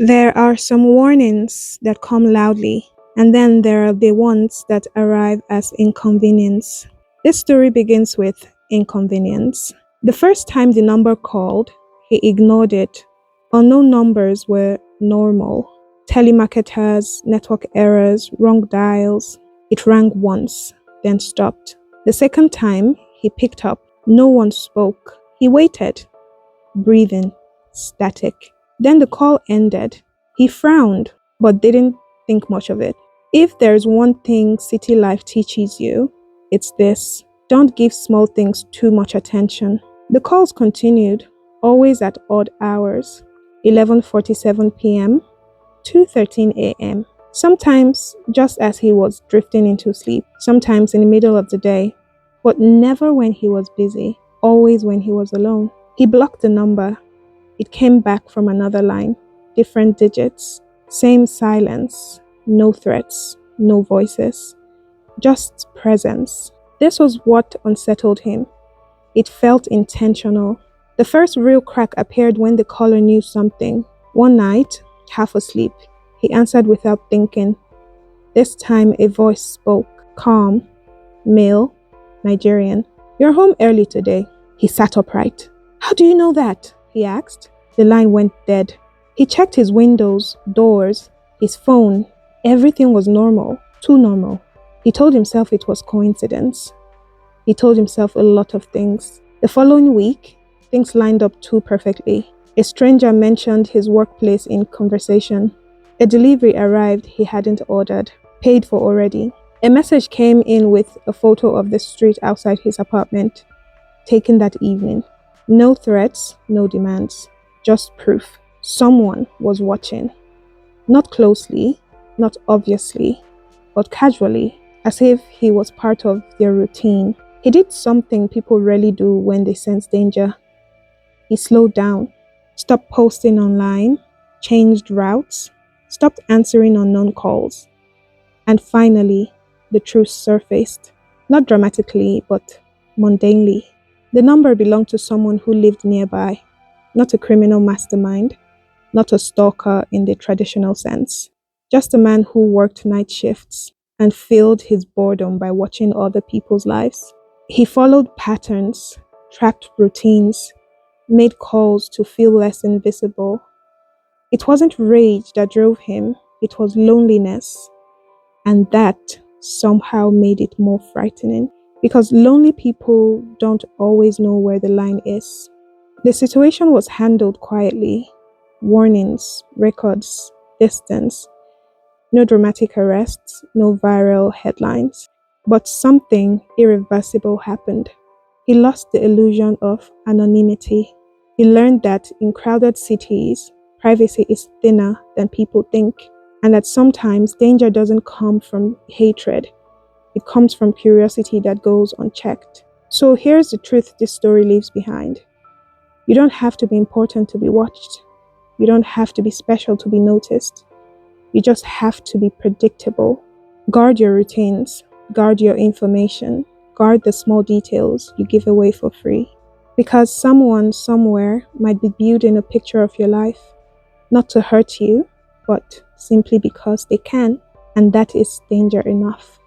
There are some warnings that come loudly, and then there are the ones that arrive as inconvenience. This story begins with inconvenience. The first time the number called, he ignored it. Unknown numbers were normal. Telemarketers, network errors, wrong dials. It rang once, then stopped. The second time, he picked up. No one spoke. He waited, breathing, static. Then the call ended. He frowned, but didn't think much of it. If there's one thing city life teaches you, it's this. Don't give small things too much attention. The calls continued, always at odd hours. 11:47 p.m., 2:13 a.m. Sometimes just as he was drifting into sleep, sometimes in the middle of the day, but never when he was busy, always when he was alone. He blocked the number. It came back from another line, different digits, same silence, no threats, no voices, just presence. This was what unsettled him. It felt intentional. The first real crack appeared when the caller knew something. One night, half asleep, he answered without thinking. This time a voice spoke, calm, male, Nigerian. "You're home early today." He sat upright. "How do you know that?" he asked. The line went dead. He checked his windows, doors, his phone. Everything was normal, too normal. He told himself it was coincidence. He told himself a lot of things. The following week, things lined up too perfectly. A stranger mentioned his workplace in conversation. A delivery arrived he hadn't ordered, paid for already. A message came in with a photo of the street outside his apartment, taken that evening. No threats, no demands, just proof. Someone was watching. Not closely, not obviously, but casually, as if he was part of their routine. He did something people rarely do when they sense danger. He slowed down, stopped posting online, changed routes, stopped answering unknown calls. And finally, the truth surfaced. Not dramatically, but mundanely. The number belonged to someone who lived nearby, not a criminal mastermind, not a stalker in the traditional sense, just a man who worked night shifts and filled his boredom by watching other people's lives. He followed patterns, tracked routines, made calls to feel less invisible. It wasn't rage that drove him, it was loneliness, and that somehow made it more frightening. Because lonely people don't always know where the line is. The situation was handled quietly. Warnings, records, distance. No dramatic arrests, no viral headlines. But something irreversible happened. He lost the illusion of anonymity. He learned that in crowded cities, privacy is thinner than people think, and that sometimes danger doesn't come from hatred. It comes from curiosity that goes unchecked. So here's the truth this story leaves behind. You don't have to be important to be watched. You don't have to be special to be noticed. You just have to be predictable. Guard your routines. Guard your information. Guard the small details you give away for free. Because someone somewhere might be building a picture of your life, not to hurt you, but simply because they can. And that is danger enough.